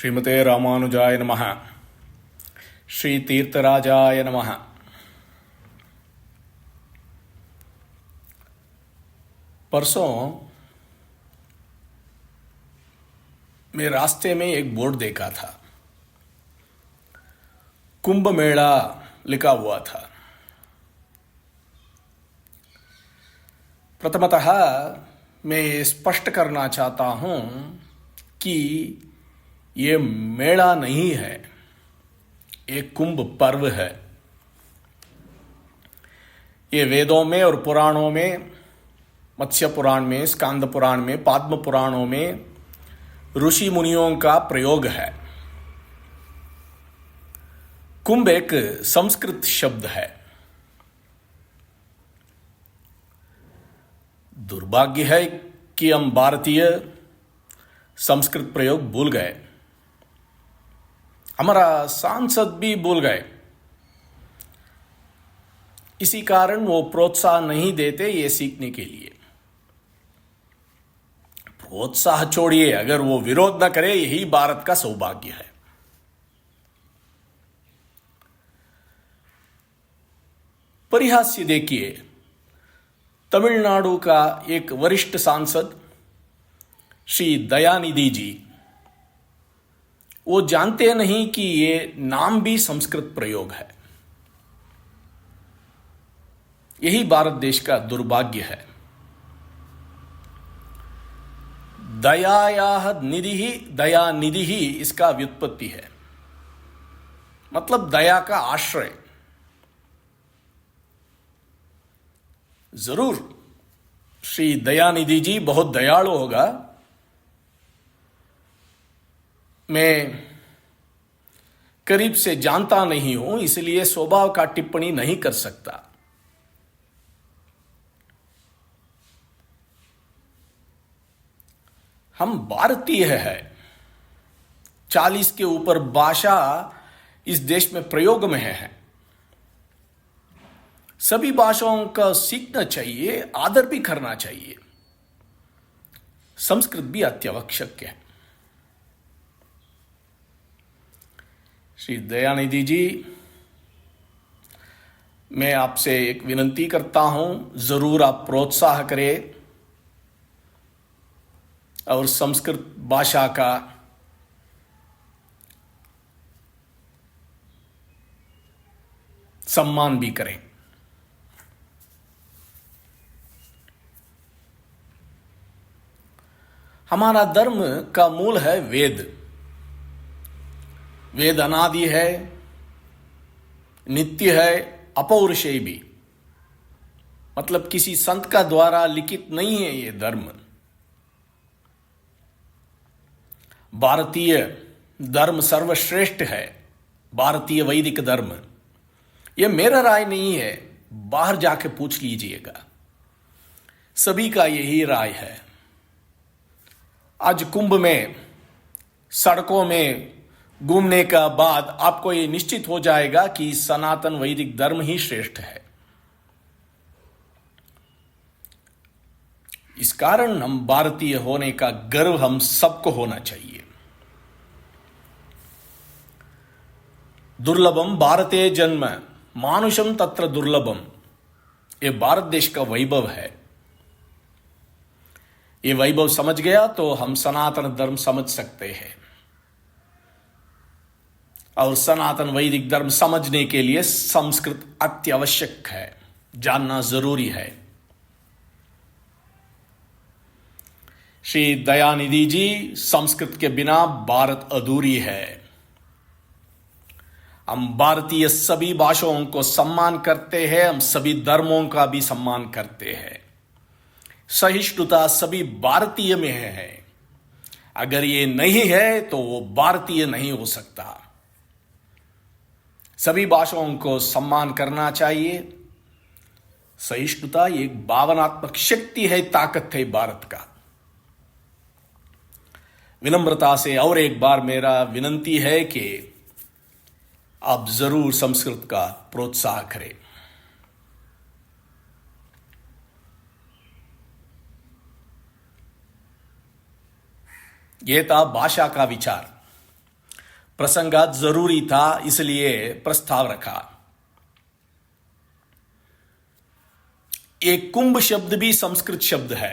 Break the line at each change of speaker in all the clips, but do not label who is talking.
श्रीमते रामानुजाय नमः। श्री तीर्थराजाय नमः। परसों मैं रास्ते में एक बोर्ड देखा था, कुंभ मेला लिखा हुआ था। प्रथमतः मैं स्पष्ट करना चाहता हूं कि ये मेला नहीं है, एक कुंभ पर्व है। ये वेदों में और पुराणों में, मत्स्य पुराण में, स्कांद पुराण में, पद्म पुराणों में ऋषि मुनियों का प्रयोग है। कुंभ एक संस्कृत शब्द है। दुर्भाग्य है कि हम भारतीय संस्कृत प्रयोग भूल गए, हमारा सांसद भी भूल गए। इसी कारण वो प्रोत्साहन नहीं देते ये सीखने के लिए। प्रोत्साह छोड़िए, अगर वो विरोध न करे, यही भारत का सौभाग्य है। परिहास्य देखिए, तमिलनाडु का एक वरिष्ठ सांसद श्री दयानिधि जी, वो जानते नहीं कि ये नाम भी संस्कृत प्रयोग है। यही भारत देश का दुर्भाग्य है। दयायाह निधि ही, दया निधि ही इसका व्युत्पत्ति है, मतलब दया का आश्रय। जरूर श्री दयानिधि जी बहुत दयालु होगा, मैं करीब से जानता नहीं हूं, इसलिए स्वभाव का टिप्पणी नहीं कर सकता। हम भारतीय हैं। 40 के ऊपर भाषा इस देश में प्रयोग में है। सभी भाषाओं का सीखना चाहिए, आदर भी करना चाहिए। संस्कृत भी अत्यावश्यक है। श्री दयानिधि जी, मैं आपसे एक विनती करता हूं, जरूर आप प्रोत्साह करें और संस्कृत भाषा का सम्मान भी करें। हमारा धर्म का मूल है वेद। वेद अनादि है, नित्य है, अपौरुषेय भी। मतलब किसी संत का द्वारा लिखित नहीं है ये धर्म। भारतीय धर्म सर्वश्रेष्ठ है, भारतीय वैदिक धर्म। यह मेरा राय नहीं है, बाहर जाके पूछ लीजिएगा, सभी का यही राय है। आज कुंभ में, सड़कों में घूमने का बाद आपको यह निश्चित हो जाएगा कि सनातन वैदिक धर्म ही श्रेष्ठ है। इस कारण हम भारतीय होने का गर्व हम सबको होना चाहिए। दुर्लभम भारते जन्म मानुषम तत्र दुर्लभम, यह भारत देश का वैभव है। ये वैभव समझ गया तो हम सनातन धर्म समझ सकते हैं। और सनातन वैदिक धर्म समझने के लिए संस्कृत अत्यावश्यक है, जानना जरूरी है। श्री दयानिधि जी, संस्कृत के बिना भारत अधूरी है। हम भारतीय सभी भाषाओं को सम्मान करते हैं, हम सभी धर्मों का भी सम्मान करते हैं। सहिष्णुता सभी भारतीय में है। अगर ये नहीं है तो वो भारतीय नहीं हो सकता। सभी भाषाओं को सम्मान करना चाहिए। सहिष्णुता एक भावनात्मक शक्ति है, ताकत है भारत का। विनम्रता से और एक बार मेरा विनंती है कि आप जरूर संस्कृत का प्रोत्साह करें। यह था भाषा का विचार। प्रसंग आज जरूरी था, इसलिए प्रस्ताव रखा। एक कुंभ शब्द भी संस्कृत शब्द है।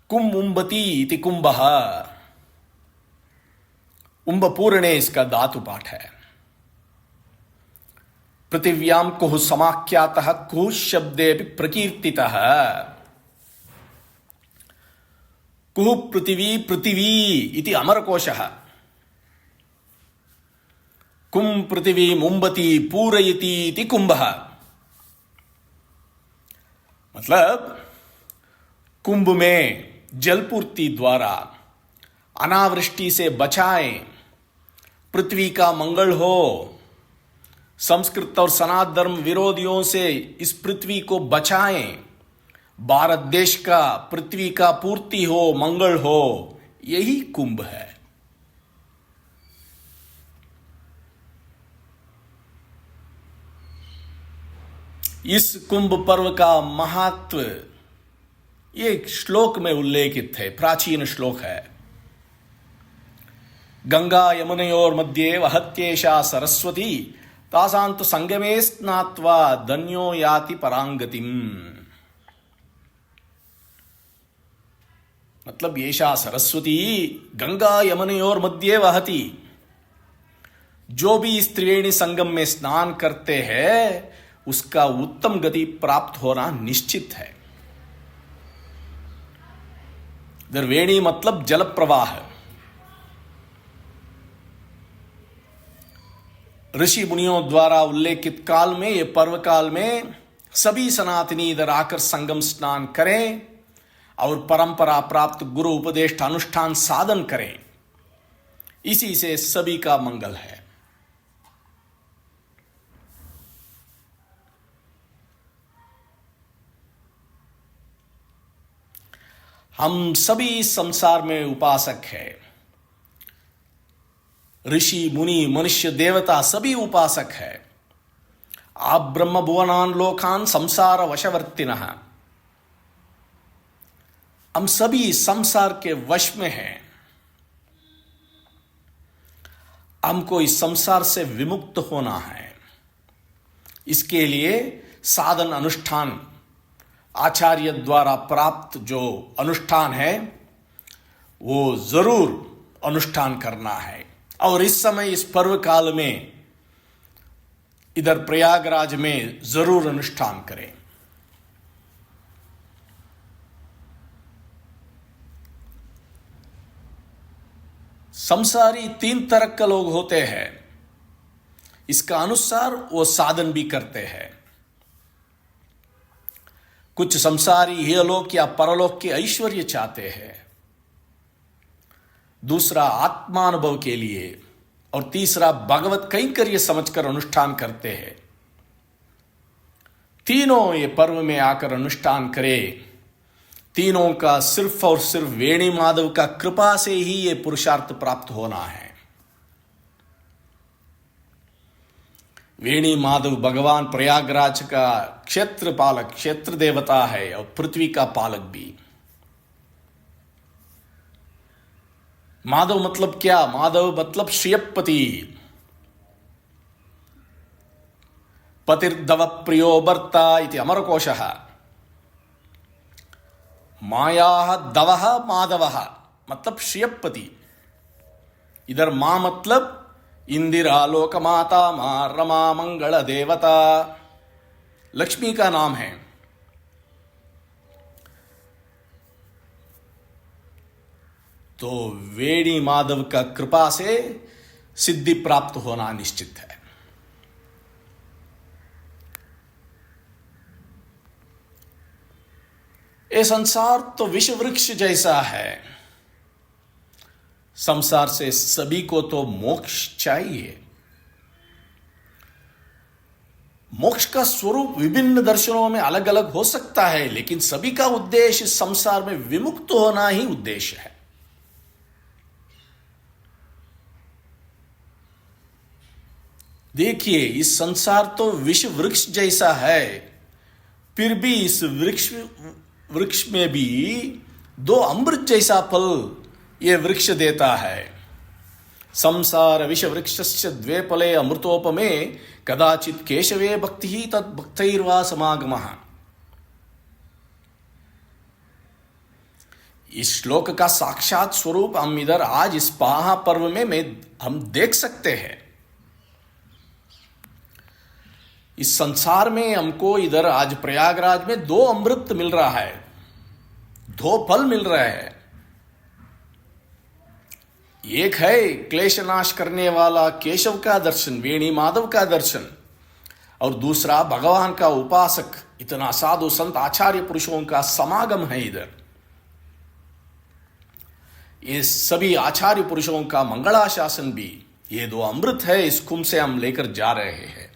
कुंभुम्बती इति कुंभः, उम्ब पूर्णे इसका धातु पाठ है। पृथिव्याम कुह समाख्यातः कुह शब्दे प्रकीर्तितः। कुह पृथिवी पृथिवी इति अमरकोशः। कुं पृथिवी मुंबती पूरयति इति कुंभः। मतलब कुंभ में जलपूर्ति द्वारा अनावृष्टि से बचाएं, पृथ्वी का मंगल हो, संस्कृत और सनातन धर्म विरोधियों से इस पृथ्वी को बचाएं, भारत देश का पृथ्वी का पूर्ति हो, मंगल हो, यही कुंभ है। इस कुंभ पर्व का महत्व एक श्लोक में उल्लेखित है, प्राचीन श्लोक है। गंगा यमुनयोर मध्ये वहत्येषा सरस्वती तासांत संगमे स्नात्वा धन्यो याति परांगतिम। मतलब येषा सरस्वती गंगा यमुनयोर मध्ये वहती, जो भी इस त्रिवेणी संगम में स्नान करते हैं उसका उत्तम गति प्राप्त होना निश्चित है। वेणी मतलब जल प्रवाह। ऋषि मुनियों द्वारा उल्लेखित काल में, ये पर्व काल में सभी सनातनी इधर आकर संगम स्नान करें और परंपरा प्राप्त गुरु उपदेश अनुष्ठान साधन करें। इसी से सभी का मंगल है। हम सभी संसार में उपासक हैं। ऋषि मुनि मनुष्य देवता सभी उपासक है। आप ब्रह्म भुवनान लोकान संसार वशवर्तिनः, हम सभी संसार के वश में हैं। हमको इस संसार से विमुक्त होना है। इसके लिए साधन अनुष्ठान, आचार्य द्वारा प्राप्त जो अनुष्ठान है वो जरूर अनुष्ठान करना है। और इस समय इस पर्व काल में इधर प्रयागराज में जरूर अनुष्ठान करें। संसारी तीन तरह के लोग होते हैं। इसका अनुसार वो साधन भी करते हैं। कुछ संसारी इहलोक या परलोक के ऐश्वर्य चाहते हैं, दूसरा आत्मानुभव के लिए, और तीसरा भगवत कैंकर्य समझकर अनुष्ठान करते हैं। तीनों ये पर्व में आकर अनुष्ठान करें। तीनों का सिर्फ और सिर्फ वेणी माधव का कृपा से ही ये पुरुषार्थ प्राप्त होना है। वेणी माधव भगवान प्रयागराज का क्षेत्र पालक, क्षेत्र देवता है और पृथ्वी का पालक भी। माधव मतलब क्या? माधव मतलब श्रियपति। पतिर्दव प्रियो भर्ता इति अमरकोशः। मायाः दवः माधवः मतलब श्रियपति। इधर मां मतलब इंदिरा लोक माता, मां रमा मंगल देवता, लक्ष्मी का नाम है। तो वेणी माधव का कृपा से सिद्धि प्राप्त होना निश्चित है। ये संसार तो विष वृक्ष जैसा है। संसार से सभी को तो मोक्ष चाहिए। मोक्ष का स्वरूप विभिन्न दर्शनों में अलग अलग हो सकता है, लेकिन सभी का उद्देश्य संसार में विमुक्त होना ही उद्देश्य है। देखिए, इस संसार तो विष वृक्ष जैसा है, फिर भी इस वृक्ष में भी दो अमृत जैसा फल ये वृक्ष देता है। संसार विष वृक्षस्य द्वे फले अमृतोपमे कदाचित केशवे भक्ति ही तद भक्तैर्वा समागमः। इस श्लोक का साक्षात स्वरूप हम इधर आज इस पाहा पर्व में हम देख सकते हैं। इस संसार में हमको इधर आज प्रयागराज में दो अमृत मिल रहा है, दो फल मिल रहे हैं। एक है क्लेश नाश करने वाला केशव का दर्शन, वेणी माधव का दर्शन, और दूसरा भगवान का उपासक इतना साधु संत आचार्य पुरुषों का समागम है इधर। ये सभी आचार्य पुरुषों का मंगलाशासन भी ये दो अमृत है, इस कुंभ से हम लेकर जा रहे हैं।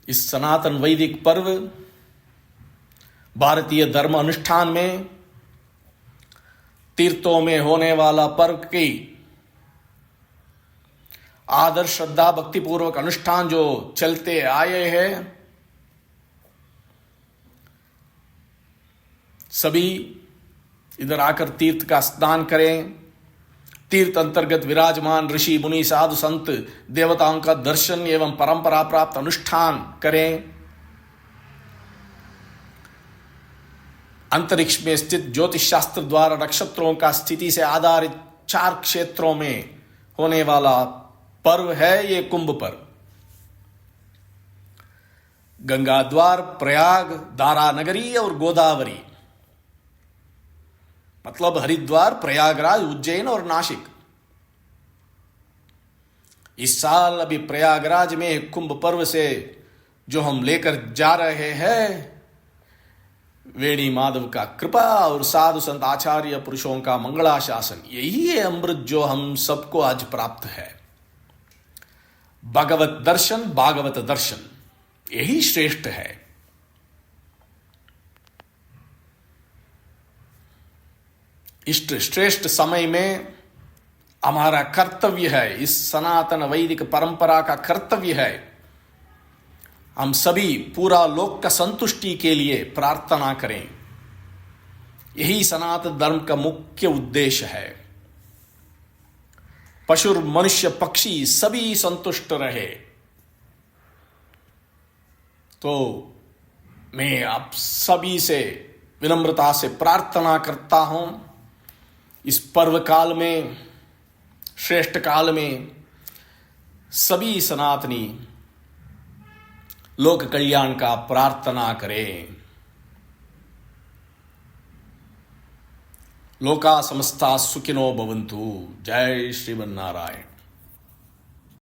इस सनातन वैदिक पर्व भारतीय धर्म अनुष्ठान में तीर्थों में होने वाला पर्व की आदर श्रद्धा भक्तिपूर्वक अनुष्ठान जो चलते आए हैं, सभी इधर आकर तीर्थ का स्नान करें। तीर्थ अंतर्गत विराजमान ऋषि मुनि साधु संत देवताओं का दर्शन एवं परंपरा प्राप्त अनुष्ठान करें। अंतरिक्ष में स्थित ज्योतिष शास्त्र द्वारा नक्षत्रों का स्थिति से आधारित 4 क्षेत्रों में होने वाला पर्व है ये कुंभ पर्व। गंगा द्वार, प्रयाग, दारा नगरी और गोदावरी, मतलब हरिद्वार, प्रयागराज, उज्जैन और नासिक। इस साल अभी प्रयागराज में कुंभ पर्व से जो हम लेकर जा रहे हैं, वेणी माधव का कृपा और साधु संत आचार्य पुरुषों का मंगलाशासन, यही है अमृत जो हम सबको आज प्राप्त है। भगवत दर्शन, भागवत दर्शन, यही श्रेष्ठ है। इस श्रेष्ठ समय में हमारा कर्तव्य है, इस सनातन वैदिक परंपरा का कर्तव्य है, हम सभी पूरा लोक का संतुष्टि के लिए प्रार्थना करें। यही सनातन धर्म का मुख्य उद्देश्य है। पशु, मनुष्य, पक्षी सभी संतुष्ट रहे। तो मैं आप सभी से विनम्रता से प्रार्थना करता हूं, इस पर्व काल में, श्रेष्ठ काल में सभी सनातनी लोक कल्याण का प्रार्थना करें। लोका समस्ता सुखिनो भवन्तु। जय श्रीमन्नारायण।